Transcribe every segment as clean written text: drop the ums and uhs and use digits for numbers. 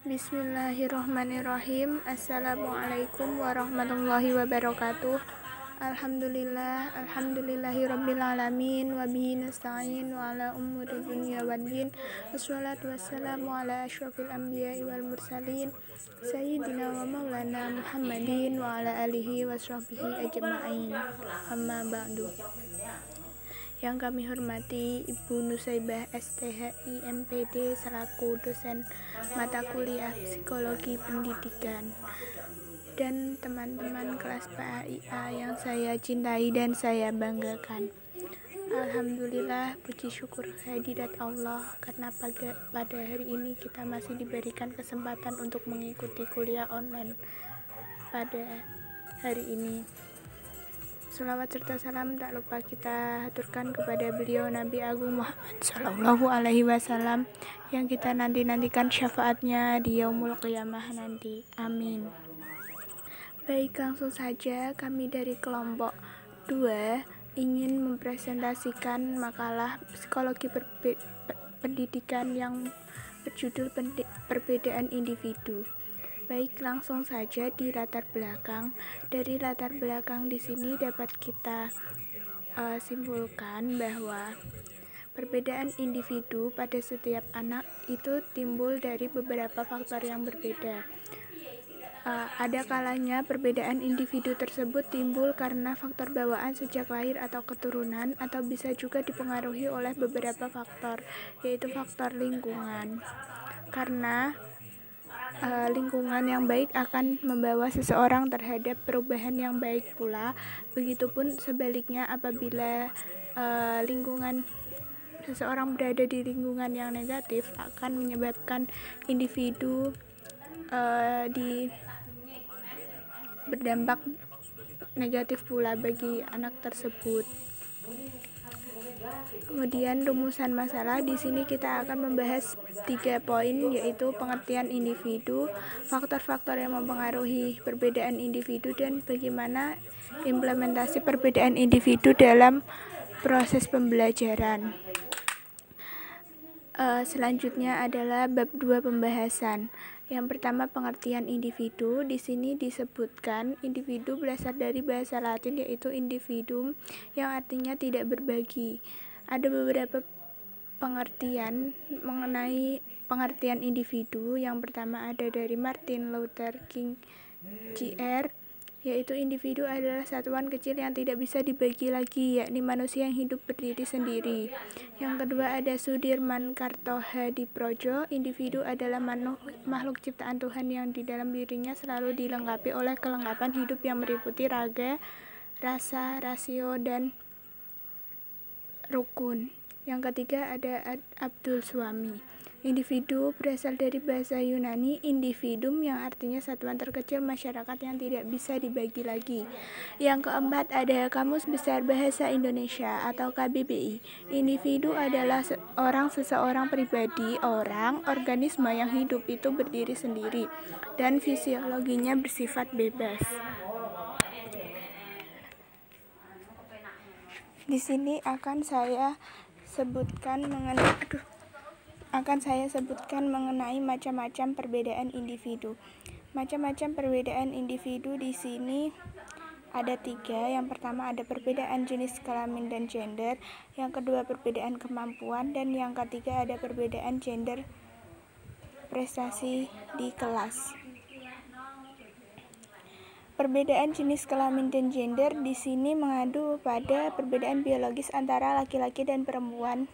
Bismillahirrahmanirrahim. Assalamualaikum warahmatullahi wabarakatuh. Alhamdulillahi rabbil alamin wa bihi nasta'in wa ala umuri dunya waddin. Wassalatu wassalamu ala asyrafil anbiya'i wal mursalin sayyidina wa maulana Muhammadin wa ala alihi wa sahbihi ajma'in. Amma ba'du. Yang kami hormati Ibu Nusaibah STHI MPD selaku dosen mata kuliah Psikologi Pendidikan, dan teman-teman kelas PAIA yang saya cintai dan saya banggakan. Alhamdulillah, puji syukur kehadirat Allah karena pada hari ini kita masih diberikan kesempatan untuk mengikuti kuliah online pada hari ini. Sholawat serta salam tak lupa kita haturkan kepada beliau Nabi Agung Muhammad Sallallahu Alaihi Wasallam yang kita nantikan syafaatnya di yaumul qiyamah nanti. Amin. Baik, langsung saja kami dari kelompok 2 ingin mempresentasikan makalah psikologi pendidikan yang berjudul Perbedaan Individu. Baik, langsung saja di latar belakang. Dari latar belakang di sini dapat kita simpulkan bahwa perbedaan individu pada setiap anak itu timbul dari beberapa faktor yang berbeda. Ada kalanya perbedaan individu tersebut timbul karena faktor bawaan sejak lahir atau keturunan, atau bisa juga dipengaruhi oleh beberapa faktor, yaitu faktor lingkungan. Karena lingkungan yang baik akan membawa seseorang terhadap perubahan yang baik pula. Begitupun sebaliknya, apabila lingkungan seseorang berada di lingkungan yang negatif akan menyebabkan individu berdampak negatif pula bagi anak tersebut. Kemudian rumusan masalah, di sini kita akan membahas 3 poin, yaitu pengertian individu, faktor-faktor yang mempengaruhi perbedaan individu, dan bagaimana implementasi perbedaan individu dalam proses pembelajaran. Selanjutnya adalah bab 2 pembahasan. Yang pertama, pengertian individu. Di sini disebutkan individu berasal dari bahasa Latin, yaitu individuum, yang artinya tidak berbagi. Ada beberapa pengertian mengenai pengertian individu. Yang pertama ada dari Martin Luther King Jr., yaitu individu adalah satuan kecil yang tidak bisa dibagi lagi, yakni manusia yang hidup berdiri sendiri. Yang kedua ada Sudirman Kartohadiprodjo. Individu adalah makhluk ciptaan Tuhan yang di dalam dirinya selalu dilengkapi oleh kelengkapan hidup yang meliputi raga, rasa, rasio, dan rukun. Yang ketiga ada Abdul Swami. Individu berasal dari bahasa Yunani individuum, yang artinya satuan terkecil masyarakat yang tidak bisa dibagi lagi. Yang keempat ada Kamus Besar Bahasa Indonesia atau KBBI. Individu adalah seseorang pribadi, organisme yang hidup itu berdiri sendiri dan fisiologinya bersifat bebas. Di sini akan saya sebutkan mengenai macam-macam perbedaan individu. Macam-macam perbedaan individu di sini ada 3. Yang pertama ada perbedaan jenis kelamin dan gender. Yang kedua perbedaan kemampuan, dan yang ketiga ada perbedaan gender prestasi di kelas. Perbedaan jenis kelamin dan gender di sini mengadu pada perbedaan biologis antara laki-laki dan perempuan,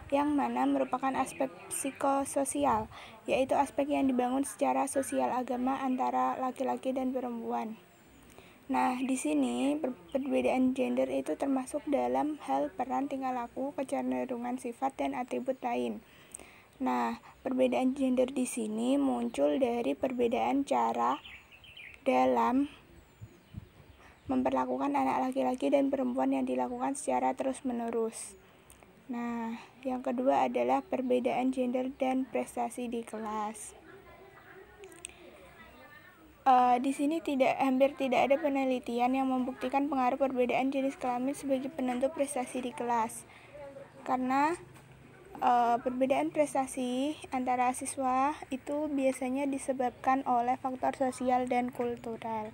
yang mana merupakan aspek psikososial, yaitu aspek yang dibangun secara sosial agama antara laki-laki dan perempuan. Nah, di sini perbedaan gender itu termasuk dalam hal peran, tingkah laku, kecenderungan sifat, dan atribut lain. Nah, perbedaan gender di sini muncul dari perbedaan cara dalam memperlakukan anak laki-laki dan perempuan yang dilakukan secara terus-menerus. Nah, yang kedua adalah perbedaan gender dan prestasi di kelas. Di sini hampir tidak ada penelitian yang membuktikan pengaruh perbedaan jenis kelamin sebagai penentu prestasi di kelas, karena Perbedaan prestasi antara siswa itu biasanya disebabkan oleh faktor sosial dan kultural.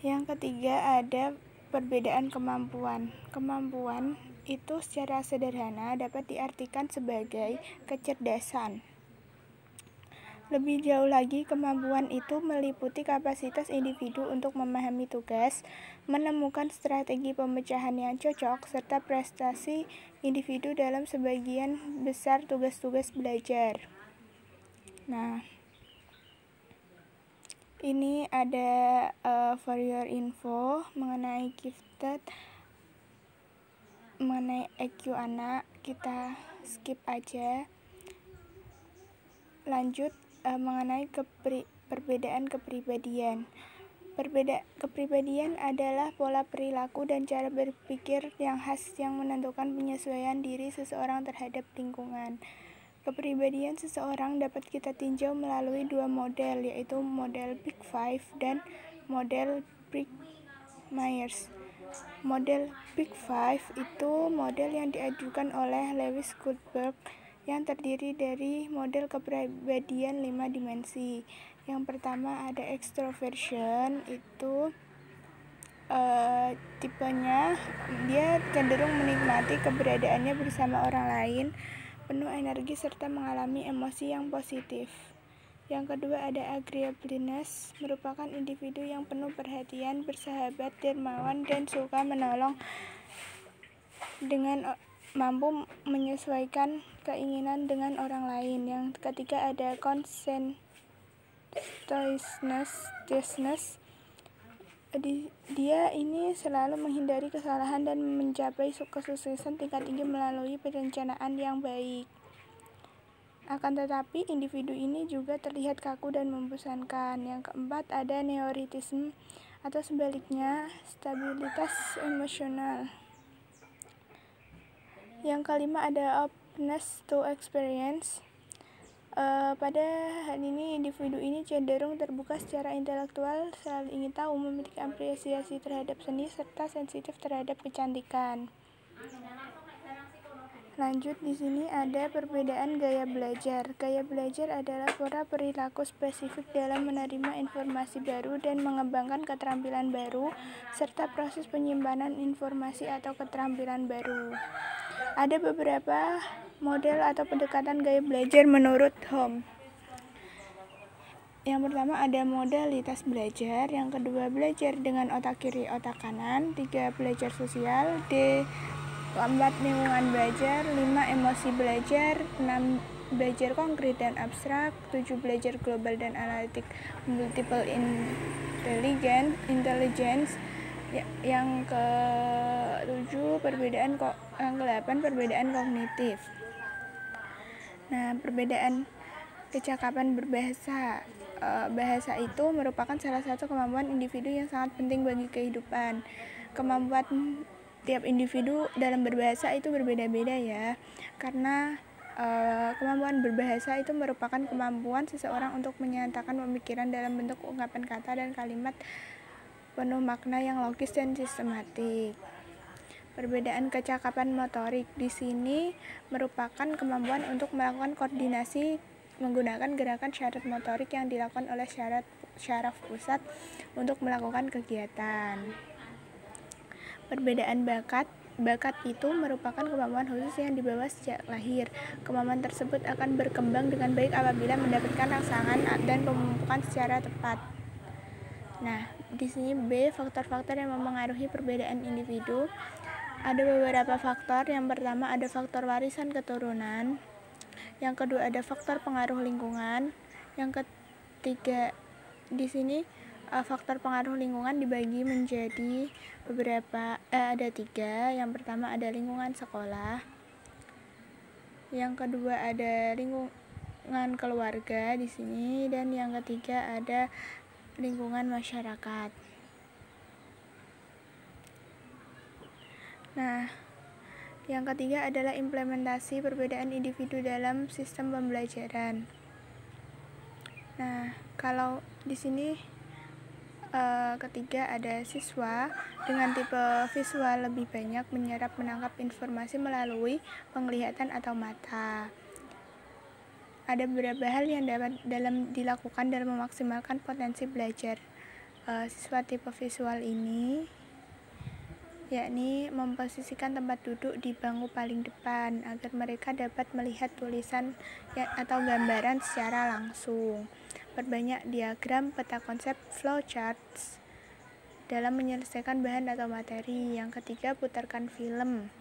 Yang ketiga ada perbedaan kemampuan. Kemampuan itu secara sederhana dapat diartikan sebagai kecerdasan. Lebih jauh lagi, kemampuan itu meliputi kapasitas individu untuk memahami tugas, menemukan strategi pemecahan yang cocok, serta prestasi individu dalam sebagian besar tugas-tugas belajar. Nah, ini ada for your info mengenai gifted, mengenai EQ anak. Kita skip aja. Lanjut mengenai perbedaan kepribadian. Kepribadian adalah pola perilaku dan cara berpikir yang khas yang menentukan penyesuaian diri seseorang terhadap lingkungan. Kepribadian seseorang dapat kita tinjau melalui dua model, yaitu model Big Five dan model Briggs-Myers. Model Big Five itu model yang diajukan oleh Lewis Goldberg yang terdiri dari model kepribadian 5 dimensi. Yang pertama ada extroversion, itu tipenya dia cenderung menikmati keberadaannya bersama orang lain, penuh energi serta mengalami emosi yang positif. Yang kedua ada agreeableness, merupakan individu yang penuh perhatian, bersahabat, dermawan, dan suka menolong dengan mampu menyesuaikan keinginan dengan orang lain. Yang ketiga ada conscientiousness. Dia ini selalu menghindari kesalahan dan mencapai kesuksesan tingkat tinggi melalui perencanaan yang baik. Akan tetapi, individu ini juga terlihat kaku dan membosankan. Yang keempat ada neuroticism atau sebaliknya, stabilitas emosional. Yang kelima ada openness to experience. Pada hal ini, individu ini cenderung terbuka secara intelektual, selalu ingin tahu, memiliki apresiasi terhadap seni, serta sensitif terhadap kecantikan. Lanjut, di sini ada perbedaan gaya belajar. Gaya belajar adalah pola perilaku spesifik dalam menerima informasi baru dan mengembangkan keterampilan baru, serta proses penyimpanan informasi atau keterampilan baru. Ada beberapa model atau pendekatan gaya belajar menurut Holmes. Yang pertama ada modalitas belajar, yang kedua belajar dengan otak kiri, otak kanan, 3 belajar sosial, keempat lingkungan belajar, 5 emosi belajar, 6 belajar konkret dan abstrak, 7 belajar global dan analitik, multiple intelligence. Yang ke-7 yang ke-8 perbedaan kognitif. Nah, perbedaan kecakapan berbahasa. Bahasa itu merupakan salah satu kemampuan individu yang sangat penting bagi kehidupan. Kemampuan tiap individu dalam berbahasa itu berbeda-beda ya, karena kemampuan berbahasa itu merupakan kemampuan seseorang untuk menyatakan pemikiran dalam bentuk ungkapan kata dan kalimat penuh makna yang logis dan sistematik. Perbedaan kecakapan motorik di sini merupakan kemampuan untuk melakukan koordinasi menggunakan gerakan syarat motorik yang dilakukan oleh syaraf pusat untuk melakukan kegiatan. Perbedaan bakat itu merupakan kemampuan khusus yang dibawa sejak lahir. Kemampuan tersebut akan berkembang dengan baik apabila mendapatkan rangsangan dan pemupukan secara tepat. Nah, di sini B, faktor-faktor yang mempengaruhi perbedaan individu. Ada beberapa faktor. Yang pertama ada faktor warisan keturunan. Yang kedua ada faktor pengaruh lingkungan. Yang ketiga di sini faktor pengaruh lingkungan dibagi menjadi beberapa ada 3. Yang pertama ada lingkungan sekolah. Yang kedua ada lingkungan keluarga di sini, dan yang ketiga ada lingkungan masyarakat. Nah, yang ketiga adalah implementasi perbedaan individu dalam sistem pembelajaran. Nah, kalau di sini Ketiga ada siswa dengan tipe visual lebih banyak menyerap menangkap informasi melalui penglihatan atau mata. Ada beberapa hal yang dapat dilakukan dalam memaksimalkan potensi belajar siswa tipe visual ini, yakni memposisikan tempat duduk di bangku paling depan agar mereka dapat melihat tulisan atau gambaran secara langsung. Perbanyak diagram, peta konsep, flowcharts dalam menyelesaikan bahan atau materi. Yang ketiga, putarkan film.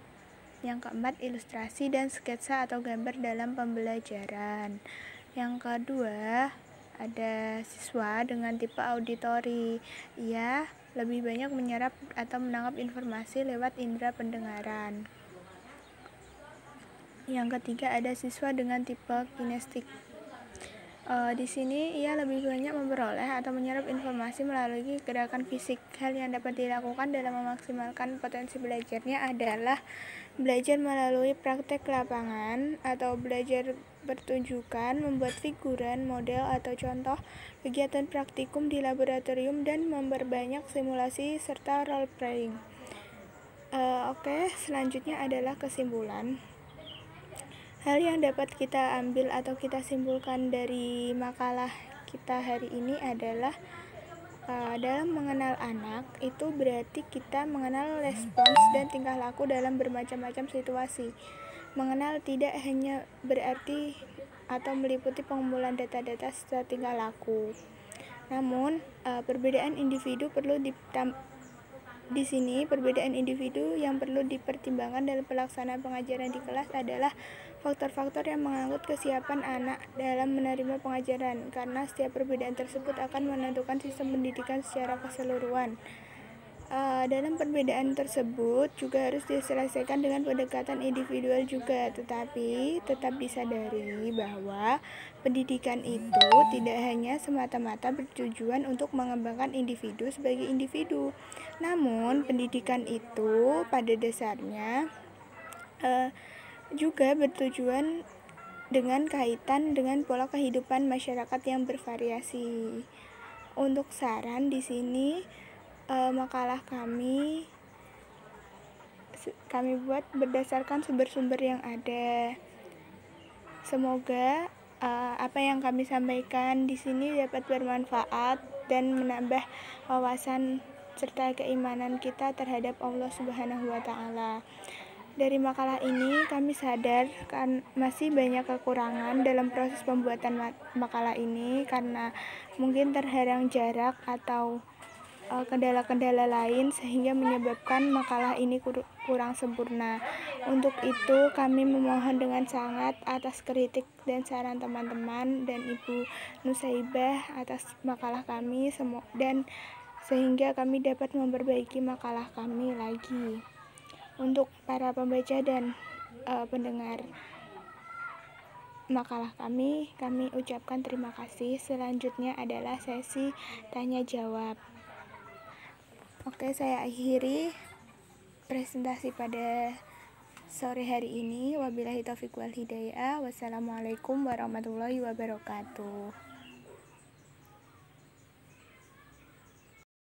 Yang keempat, ilustrasi dan sketsa atau gambar dalam pembelajaran. Yang kedua, ada siswa dengan tipe auditori. Ia lebih banyak menyerap atau menangkap informasi lewat indera pendengaran. Yang ketiga, ada siswa dengan tipe kinestik. Di sini ia lebih banyak memperoleh atau menyerap informasi melalui gerakan fisik. Hal yang dapat dilakukan dalam memaksimalkan potensi belajarnya adalah belajar melalui praktek lapangan atau belajar pertunjukan, membuat figuran, model atau contoh, kegiatan praktikum di laboratorium, dan memperbanyak simulasi serta role playing. Selanjutnya adalah kesimpulan. Hal yang dapat kita ambil atau kita simpulkan dari makalah kita hari ini adalah dalam mengenal anak itu berarti kita mengenal respons dan tingkah laku dalam bermacam-macam situasi. Mengenal tidak hanya berarti atau meliputi pengumpulan data-data serta tingkah laku. Namun, perbedaan individu di sini perbedaan individu yang perlu dipertimbangkan dalam pelaksanaan pengajaran di kelas adalah faktor-faktor yang mengangkut kesiapan anak dalam menerima pengajaran, karena setiap perbedaan tersebut akan menentukan sistem pendidikan secara keseluruhan. Dalam perbedaan tersebut juga harus diselesaikan dengan pendekatan individual juga, tetapi tetap disadari bahwa pendidikan itu tidak hanya semata-mata bertujuan untuk mengembangkan individu sebagai individu, namun pendidikan itu pada dasarnya juga bertujuan dengan kaitan dengan pola kehidupan masyarakat yang bervariasi. Untuk saran di sini makalah kami buat berdasarkan sumber-sumber yang ada. Semoga apa yang kami sampaikan di sini dapat bermanfaat dan menambah wawasan serta keimanan kita terhadap Allah Subhanahu wa Ta'ala. Dari makalah ini kami sadar kan masih banyak kekurangan dalam proses pembuatan makalah ini karena mungkin terhalang jarak atau kendala-kendala lain sehingga menyebabkan makalah ini kurang sempurna. Untuk itu kami memohon dengan sangat atas kritik dan saran teman-teman dan Ibu Nusaibah atas makalah kami dan sehingga kami dapat memperbaiki makalah kami lagi. Untuk para pembaca dan pendengar makalah kami ucapkan terima kasih. Selanjutnya adalah sesi tanya jawab. Oke, saya akhiri presentasi pada sore hari ini. Wabillahi taufiq wal hidayah. Wassalamualaikum warahmatullahi wabarakatuh.